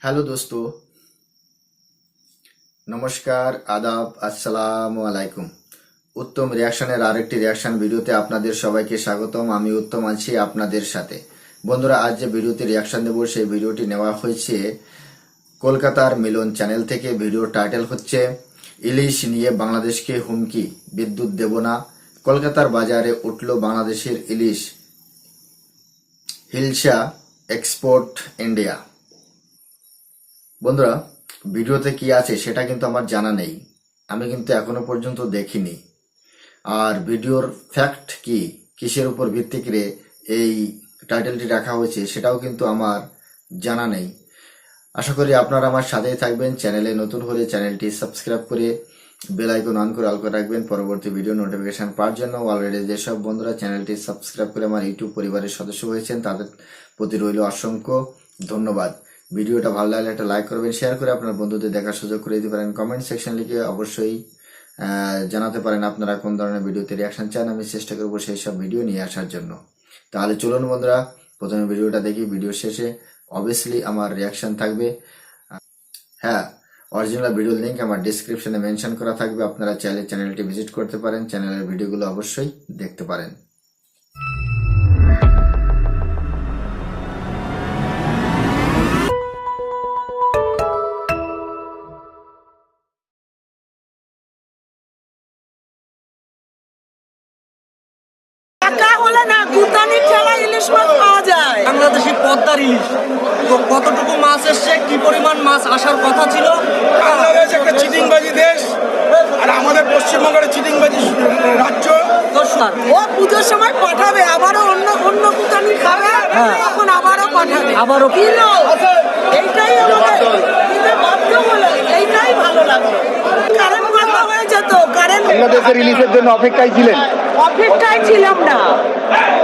Hello दोस्तों, नमस्कार, आदाब, আসসালামু আলাইকুম। উত্তম রিয়াকশনের আরেকটি রিয়াকশন ভিডিওতে আপনাদের সবাইকে স্বাগতম। আমি উত্তম আছি আপনাদের সাথে। বন্ধুরা, আজ যে ভিডিওতে রিয়াকশন দেব সেই ভিডিওটি নেওয়া হয়েছে কলকাতার মিলন চ্যানেল থেকে। ভিডিওর টাইটেল হচ্ছে ইলিশ নিয়ে বাংলাদেশকে হুমকি, বিদ্যুৎ দেব না, কলকাতার বাজারে উঠল বাংলাদেশের ইলিশ, হিলসা এক্সপোর্ট ইন্ডিয়া। বন্ধুরা, ভিডিওতে কি আছে সেটা কিন্তু আমার জানা নেই, আমি কিন্তু এখনো পর্যন্ত দেখিনি। আর ভিডিওর ফ্যাক্ট কি, কিসের উপর ভিত্তি করে এই টাইটেলটি রাখা হয়েছে সেটাও কিন্তু আমার জানা নেই। আশা করি আপনারা আমার সাথেই থাকবেন। চ্যানেলে নতুন হলে চ্যানেলটি সাবস্ক্রাইব করে বেল আইকন অন করে অল করে রাখবেন পরবর্তী ভিডিও নোটিফিকেশন পাওয়ার জন্য। অলরেডি যেসব বন্ধুরা চ্যানেলটি সাবস্ক্রাইব করে আমার ইউটিউব পরিবারের সদস্য হয়েছেন তাদের প্রতি রইল অসংখ্য ধন্যবাদ। ভিডিওটা ভালো লাগলে একটা লাইক করবেন, শেয়ার করে আপনার বন্ধুদের দেখার সুযোগ করে দিতে পারেন। কমেন্ট সেকশন লিখে অবশ্যই জানাতে পারেন আপনারা কোন ধরনের ভিডিওতে রিয়াকশন চান, আমি চেষ্টা করবো সেই সব ভিডিও নিয়ে আসার জন্য। তাহলে চলুন বন্ধুরা, প্রথমে ভিডিওটা দেখি। ভিডিও শেষে অবভিয়াসলি আমার রিয়াকশন থাকবে। হ্যাঁ, অরিজিনাল ভিডিও লিঙ্ক আমার ডিসক্রিপশনে মেনশন করা থাকবে, আপনারা চাইলে চ্যানেলটি ভিজিট করতে পারেন, চ্যানেলের ভিডিওগুলো অবশ্যই দেখতে পারেন। ইলিশ মাছ পাওয়া যায় বাংলাদেশি পদ্মার ইলিশ। তো কতটুকু মাছ এসছে, কি পরিমাণ মাছ আসার কথা ছিল? বাংলাদেশ একটা চিটিংবাজি দেশ, আর আমাদের পশ্চিমবঙ্গের চিটিংবাজি রাজ্য। ও পুজোর সময় পাঠাবে, আবারও অন্য অন্য কুতানি খাবে, এখন আবারও পাঠাবে, আবারও কিলো। এইটাই আমাদের বাধ্য হলো, এইটাই ভালো লাগলো। কারেন্ট বন্ধ হয়ে যেত, কারেন্ট বাংলাদেশের রিলিজের জন্য অপেক্ষায় ছিলেন? অপেক্ষায় ছিলাম না,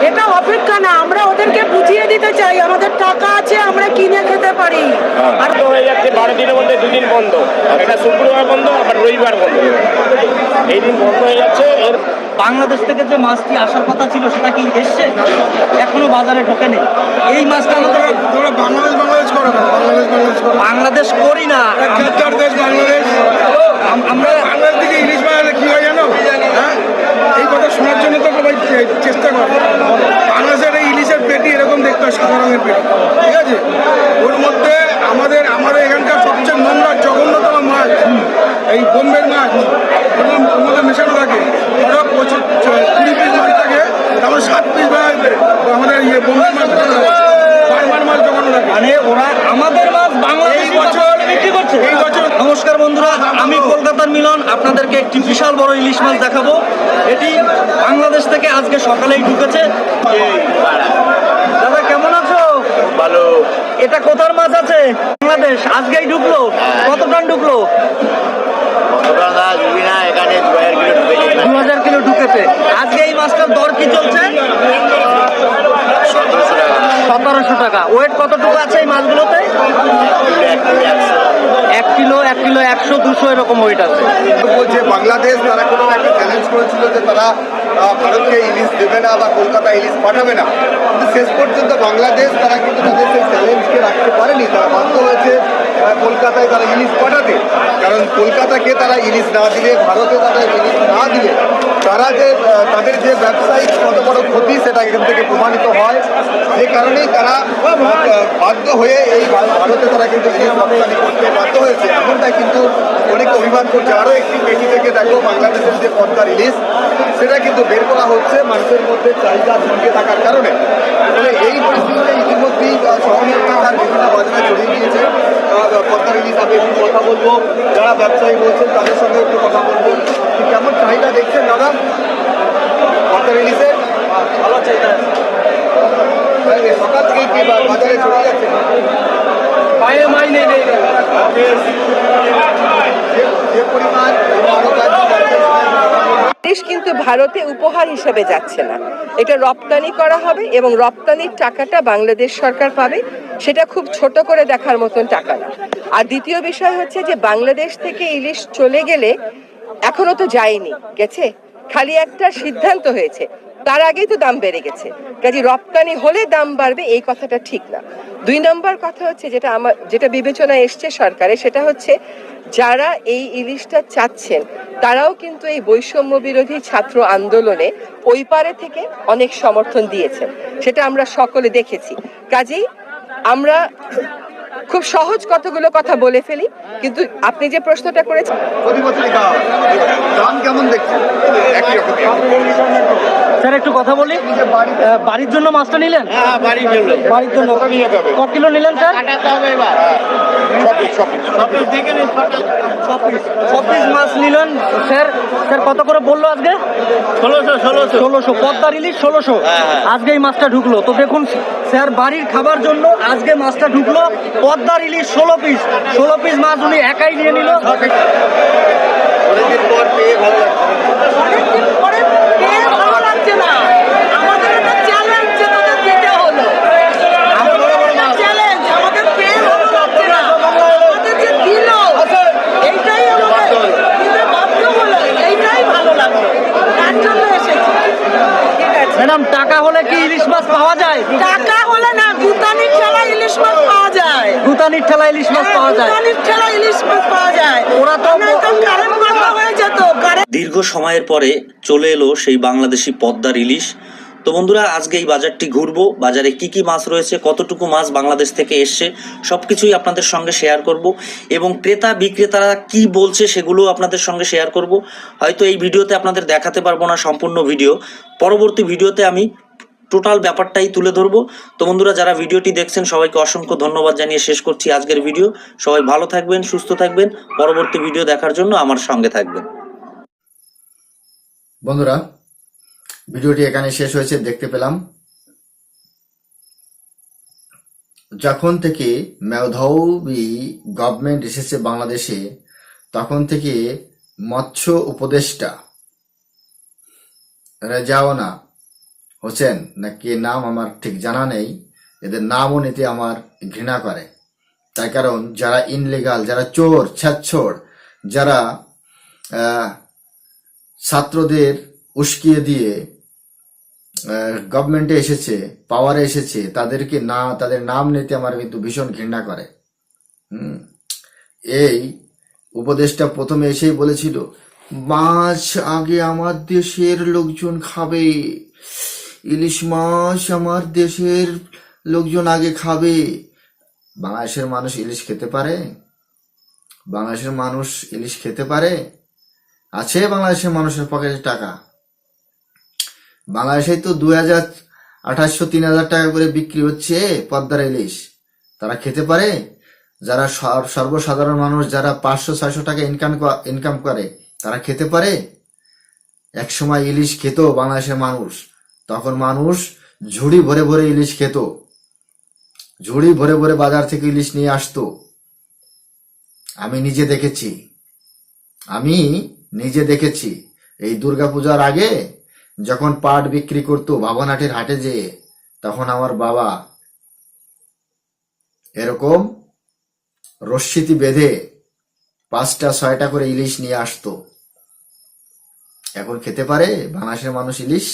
এটা অপেক্ষা না, আমরা ওদেরকে বুঝিয়ে দিতে চাই আমাদের টাকা আছে, আমরা কিনে খেতে পারি। আর তো হয়ে যাচ্ছে 12 দিনের মধ্যে 2 দিন বন্ধ, এটা শুক্রবার বন্ধ, আবার রবিবার বন্ধ, এই দিন বন্ধ হয়ে যাচ্ছে। এর বাংলাদেশ থেকে যে মাছটি আসার কথা ছিল সেটা কি এসছে? এখনো বাজারে ঢোকেনি। এই মাছটা আমাদের তোমরা বাংলাদেশ করো না, বাংলাদেশ করি না, খেতার দেশ বাংলাদেশ। আমরা বাংলাদেশ থেকে ইলিশ বানালে কি হয় জানো? হ্যাঁ, এই কথা শোনার জন্য তো সবাই চেষ্টা করে। বাংলাদেশের এই ইলিশের পেটি এরকম দেখতে হয়, সাদা রঙের পেটি, ঠিক আছে? ওর মধ্যে আমাদের এখানকার সবচেয়ে নোংরা জঘন্যতম মাছ এই বোম্বের মাছ, ওর মধ্যে মেশানো থাকে। ওরা 20 পিস মাছ থাকে, তারপরে 7 পিস আমাদের বোম্বের মাছ বার্মার মাছ জঘন্য থাকে। মানে ওরা আমাদের মাছ বাংলাদেশ বিক্রি করছে। এই বছর নমস্কার বন্ধুরা, আমি কলকাতার মিলন আপনাদেরকে একটি বিশাল বড় ইলিশ মাছ দেখাবো। এটি বাংলাদেশ থেকে আজকে সকালেই ঢুকেছে। দাদা কেমন আছো? ভালো। এটা কোথার মাছ আছে? বাংলাদেশ আজকেই ঢুকলো। কত টন ঢুকলো? এখানে 2000 কিলো ঢুকেছে। আজকে এই মাছটার দর কি চলছে? 1700 টাকা। ওয়েট কতটুকু আছে এই মাছগুলোতে? 1 কিলো 100 200 এরকম ওয়েট আছে। বলছে বাংলাদেশ তারা কোনো একটা চ্যালেঞ্জ করেছিল যে তারা ভারতকে ইলিশ দেবে না বা কলকাতা ইলিশ পাঠাবে না, কিন্তু শেষ পর্যন্ত বাংলাদেশ তারা কিন্তু তাদের সেই চ্যালেঞ্জকে রাখতে পারেনি। তারা বাধ্য হয়েছে কলকাতায় তারা ইলিশ পাঠাতে, কারণ কলকাতাকে তারা ইলিশ না দিলে, ভারতে তারা ইলিশ না দিলে তারা যে তাদের যে ব্যবসায়িক কত বড় ক্ষতি সেটা এখান থেকে প্রমাণিত হয়। যে কারণেই তারা বাধ্য হয়ে এই ভারতে তারা কিন্তু ইলিশ রপ্তানি করতে বাধ্য হয়েছে, এমনটাই কিন্তু অনেকে অভিমান করছে। আরও একটি পেটি থেকে দেখো বাংলাদেশের যে পদ্মার ইলিশ সেটা কিন্তু বের করা হচ্ছে মানুষের মধ্যে চাহিদা ঝুঁকে থাকার কারণে। ফলে এই পরিস্থিতিতে ইতিমধ্যেই শহরের টাকার বিভিন্ন বাজারে ছড়িয়ে গিয়েছে পদ্মার ইলিশ। আমি একটু কথা বলবো, যারা ব্যবসায়ী বলছেন তাদের সঙ্গে একটু কথা বলবো। কেমন চাহিদা দেখছেন দাদা পদ্মার ইলিশের? ভালো চাহিদা আছে। সকাল থেকেই কি বাজারে ছড়িয়ে যাচ্ছে? যে পরিমাণ দেশ কিন্তু ভারতে উপহার হিসেবে যাচ্ছে না, এটা রপ্তানি করা হবে এবং রপ্তানির টাকাটা বাংলাদেশ সরকার পাবে। সেটা খুব ছোট করে দেখার মতন টাকা না। আর দ্বিতীয় বিষয় হচ্ছে যে বাংলাদেশ থেকে ইলিশ চলে গেলে, এখনো তো যায়নি, গেছে, খালি একটা সিদ্ধান্ত হয়েছে তার আগেই তো দাম বেড়ে গেছে। কাজে রপ্তানি হলে দাম বাড়বে এই কথাটা ঠিক না। 2 নম্বর কথা হচ্ছে যেটা বিবেচনায় এসছে সরকারে, সেটা হচ্ছে যারা এই ইলিশটা চাচ্ছেন তারাও কিন্তু এই বৈষম্য বিরোধী ছাত্র আন্দোলনে ওই পারে থেকে অনেক সমর্থন দিয়েছেন, সেটা আমরা সকলে দেখেছি। কাজেই আমরা খুব সহজ কতগুলো কথা বলে ফেলি, কিন্তু আপনি যে প্রশ্নটা করেছেন প্রতি বছরই খাওয়া হয়। দাম কেমন দেখছেন? একই রকম। স্যার একটু কথা বলি, যে বাড়ি বাড়ির জন্য মাছটা নিলেন? হ্যাঁ, বাড়ির জন্য। বাড়ির জন্য কত নিয়ে যাবে? ক কিলো নিলেন স্যার? সব পিস মাছ নিলেন স্যার। স্যার কত করে বললো আজকে? 1600 পদ্মার ইলিশ 1600। আজকে এই মাছটা ঢুকলো। তো দেখুন স্যার, বাড়ির খাবার জন্য আজকে মাছটা ঢুকলো। পদ্মার ইলিশ 16 পিস মাছ উনি একাই নিয়ে নিল। অনেকদিন পর পেয়ে ভালো লাগছে। অনেকদিন পরে পেয়ে ভালো লাগছে না, আমাদের একটা চ্যালেঞ্জ যেটা দিতে হলো। আমাদের একটা চ্যালেঞ্জ, আমাদের পেয়ে ভালো লাগছে না, আমাদের যে দিল এইটাই আমাদের দিতে বাধ্য হলো, এইটাই ভালো লাগলো, তার জন্য এসেছি। ঠিক আছে, ম্যাডাম টাকা হলে কি ইলিশ মাছ পাওয়া যায়? টাকা হলে না, গুতানির ঠেলা ইলিশ মাছ পাওয়া যায়। গুতানির ঠেলা ইলিশ মাছ পাওয়া যায়। গুতানির ঠেলা ইলিশ মাছ পাওয়া যায়। ওরা তো কারেন্ট বন্ধ হয়ে যেত, কারেন্ট দীর্ঘ সময়ের পরে চলে এলো সেই বাংলাদেশি পদ্মার ইলিশ। তো বন্ধুরা, আজকে এই বাজারটি ঘুরবো, বাজারে কি কি মাছ রয়েছে, কতটুকু মাছ বাংলাদেশ থেকে এসছে, সব কিছুই আপনাদের সঙ্গে শেয়ার করব এবং ক্রেতা বিক্রেতারা কি বলছে সেগুলো আপনাদের সঙ্গে শেয়ার করব। হয়তো এই ভিডিওতে আপনাদের দেখাতে পারবো না সম্পূর্ণ ভিডিও, পরবর্তী ভিডিওতে আমি টোটাল ব্যাপারটাই তুলে ধরবো। তো বন্ধুরা, যারা ভিডিওটি দেখছেন সবাইকে অসংখ্য ধন্যবাদ জানিয়ে শেষ করছি আজকের ভিডিও। সবাই ভালো থাকবেন, সুস্থ থাকবেন, পরবর্তী ভিডিও দেখার জন্য আমার সঙ্গে থাকবেন। বন্ধুরা, ভিডিওটি এখানে শেষ হয়েছে, দেখতে পেলাম যখন থেকে মেধাবী গভর্নমেন্ট এসেছে বাংলাদেশে, তখন থেকে মৎস্য উপদেষ্টা রেজাওয়ানা হোসেন না কে নাম আমার ঠিক জানা নেই, এদের নামও নিতে আমার ঘৃণা করে। তাই কারণ যারা ইনলিগাল, যারা চোর ছ্যাচ্ছর, যারা ছাত্রদের উস্কিয়ে দিয়ে গভর্নমেন্টে এসেছে, পাওয়ারে এসেছে, তাদেরকে না, তাদের নাম নিতে আমার কিন্তু ভীষণ ঘৃণা করে। এই উপদেশটা প্রথমে এসেই বলেছিল মাছ আগে আমার দেশের লোকজন খাবে, ইলিশ মাছ আমার দেশের লোকজন আগে খাবে। বাংলাদেশের মানুষ ইলিশ খেতে পারে? বাংলাদেশের মানুষ ইলিশ খেতে পারে? আছে বাংলাদেশের মানুষের পকেটে টাকা? বাংলাদেশে তো 2800 3000 টাকা করে বিক্রি হচ্ছে পদ্মার ইলিশ, তারা খেতে পারে? যারা সর্বসাধারণ মানুষ, যারা 500-600 টাকা ইনকাম করে, তারা খেতে পারে? একসময় ইলিশ খেত বাংলাদেশের মানুষ, তখন মানুষ ঝুড়ি ভরে ভরে ইলিশ খেত, ঝুড়ি ভরে ভরে বাজার থেকে ইলিশ নিয়ে আসতো। আমি নিজে দেখেছি এই দুর্গাপূজার আগে যখন পাট বিক্রি করতো ভাবনাটির হাটে যেয়ে, তখন আমার বাবা এরকম রশ্মিতি বেঁধে 5টা-6টা করে ইলিশ নিয়ে আসতো। এখন খেতে পারে বাংলাদেশের মানুষ ইলিশ?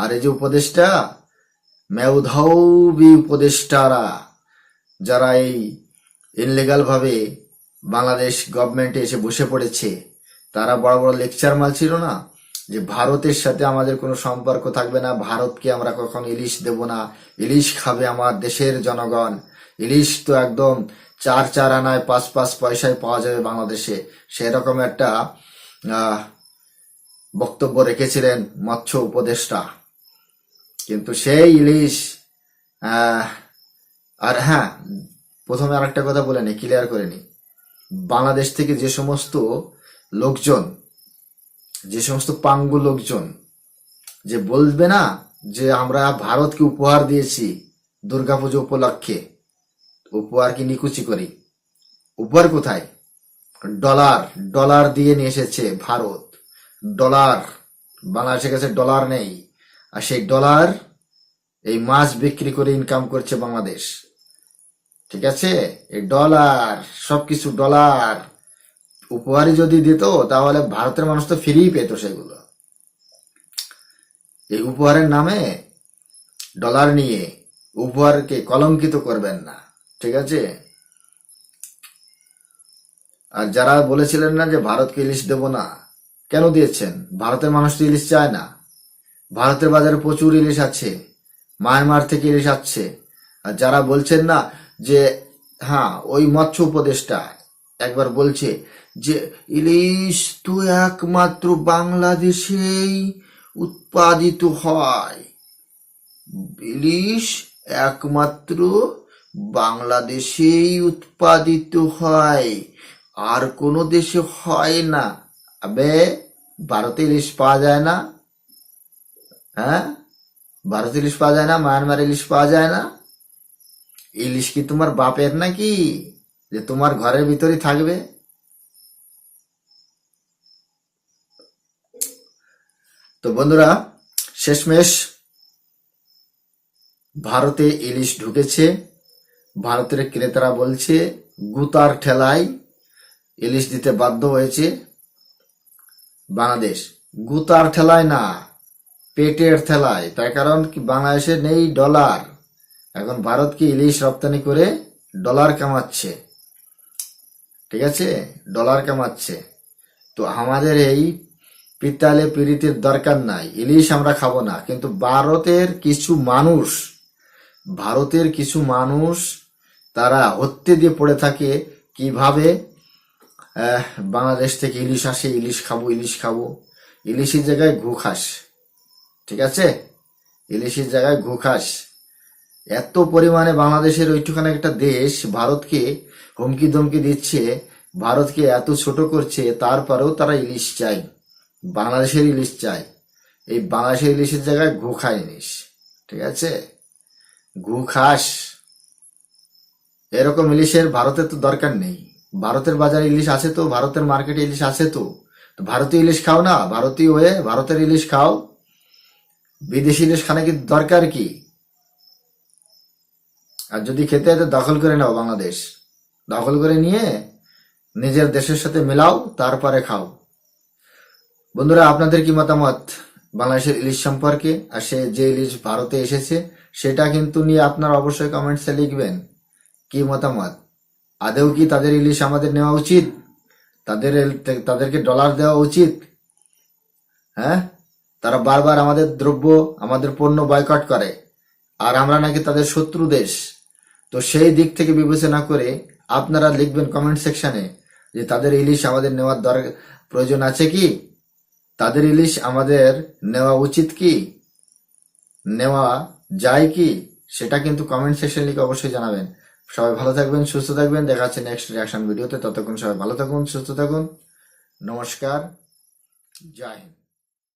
আর এই যে উপদেষ্টা, মেধাবী উপদেষ্টারা যারা এই ইনলিগাল ভাবে বাংলাদেশ গভর্নমেন্টে এসে বসে পড়েছে, তারা বড় বড় লেকচার মারছিল না যে ভারতের সাথে আমাদের কোনো সম্পর্ক থাকবে না, ভারতকে আমরা কখনো ইলিশ দেব না, ইলিশ খাবে আমার দেশের জনগণ, ইলিশ তো একদম 4 আনায় 5 পয়সায় পাওয়া যাবে বাংলাদেশে, সেরকম একটা বক্তব্য রেখেছিলেন মৎস্য উপদেষ্টা। কিন্তু সেই ইলিশ আর হ্যাঁ, প্রথমে আরেকটা কথা বলে নি, ক্লিয়ার করে নি, বাংলাদেশ থেকে যে সমস্ত লোকজন, যে সমস্ত পাঙ্গু লোকজন যে বলবে না যে আমরা ভারতকে উপহার দিয়েছি দুর্গাপুজো উপলক্ষে, উপহার কি নিকুচি করি? উপহার কোথায়? ডলার দিয়ে নিয়ে এসেছে ভারত, ডলার। বাংলাদেশের কাছে ডলার নেই, আর সেই ডলার এই মাছ বিক্রি করে ইনকাম করছে বাংলাদেশ। ঠিক আছে, এই ডলার, সবকিছু ডলার। উপহারই যদি দিত তাহলে ভারতের মানুষ তো ফ্রি পেত সেগুলো। এই উপহারের নামে ডলার নিয়ে উপহারকে কলঙ্কিত করবেন না, ঠিক আছে? আর যারা বলেছিলেন না যে ভারতকে ইলিশ দেব না, কেন দিয়েছেন? ভারতের মানুষ তো ইলিশ চায় না। ভারতের বাজারে প্রচুর ইলিশ আছে, মায়ানমার থেকে ইলিশ আসছে। আর যারা বলছেন না যে হ্যাঁ, ওই মৎস্য উপদেষ্টা একবার বলছে যে ইলিশ তো একমাত্র বাংলাদেশেই উৎপাদিত হয়, ইলিশ একমাত্র বাংলাদেশেই উৎপাদিত হয়, আর কোনো দেশে হয় না। আবে ভারতে ইলিশ পাওয়া যায় না? হ্যাঁ, ভারতে ইলিশ পাওয়া যায় না? মায়ানমার ইলিশ পাওয়া যায় না? ইলিশ কি তোমার বাপের নাকি যে তোমার ঘরের ভিতরেই থাকবে? তো বন্ধুরা, শেষমেশ ভারতে ইলিশ ঢুকেছে। ভারতের ক্রেতারা বলছে গুতার ঠেলায় ইলিশ দিতে বাধ্য হয়েছে বাংলাদেশ। গুতার ঠেলায় না, পেটের ঠেলায়। তার কারণ কি, বাংলাদেশে নেই ডলার। এখন ভারতকে ইলিশ রপ্তানি করে ডলার কামাচ্ছে, ঠিক আছে? ডলার কামাচ্ছে। তো আমাদের এই পিতালে পিড়িতের দরকার নাই, ইলিশ আমরা খাবো না। কিন্তু ভারতের কিছু মানুষ তারা হত্যে দিয়ে পড়ে থাকে কিভাবে বাংলাদেশ থেকে ইলিশ আসে, ইলিশ খাবো। ইলিশের জায়গায় ঘু খাস, ঠিক আছে? ইলিশের জায়গায় ঘু খাস। এত পরিমাণে বাংলাদেশের ওইটুখানে একটা দেশ ভারতকে হুমকি ধমকি দিচ্ছে, ভারতকে এত ছোট করছে, তারপরেও তারা ইলিশ চাই, বাংলাদেশের ইলিশ চাই। এই বাংলাদেশের ইলিশের জায়গায় ঘু খায় ইলিশ, ঠিক আছে? ঘু খাস। এরকম ইলিশের ভারতের তো দরকার নেই। ভারতের বাজারে ইলিশ আছে তো, ভারতের মার্কেটে ইলিশ আছে তো। ভারতীয় ইলিশ খাও না, ভারতীয় হয়ে ভারতের ইলিশ খাও। বিদেশি ইলিশ খানে কি দরকার কি? আর যদি খেতে হয় তো দখল করে নাও, বাংলাদেশ দখল করে নিয়ে নিজের দেশের সাথে মেলাও, তারপরে খাও। বন্ধুরা, আপনাদের কি মতামত বাংলাদেশের ইলিশ সম্পর্কে? আর সে যে ইলিশ ভারতে এসেছে সেটা কিন্তু নিয়ে আপনারা অবশ্যই কমেন্টসে লিখবেন কি মতামত। আদেও কি তাদের ইলিশ আমাদের নেওয়া উচিত? তাদেরকে ডলার দেওয়া উচিত? হ্যাঁ, তারা বারবার আমাদের দ্রব্য, আমাদের পণ্য বয়কট করে, আর আমরা নাকি তাদের শত্রু দেশ। তো সেই দিক থেকে বিবেচনা করে আপনারা লিখবেন কমেন্ট সেকশনে যে তাদের ইলিশ আমাদের নেওয়ার প্রয়োজন আছে কি, তাদের ইলিশ আমাদের নেওয়া উচিত কি, নেওয়া যায় কি, সেটা কিন্তু কমেন্ট সেকশনে লিখে অবশ্যই জানাবেন। সবাই ভালো থাকবেন, সুস্থ থাকবেন। দেখা হচ্ছে নেক্সট রিঅ্যাকশন ভিডিওতে। ততক্ষণ সবাই ভালো থাকুন, সুস্থ থাকুন। নমস্কার, জয় হিন্দ।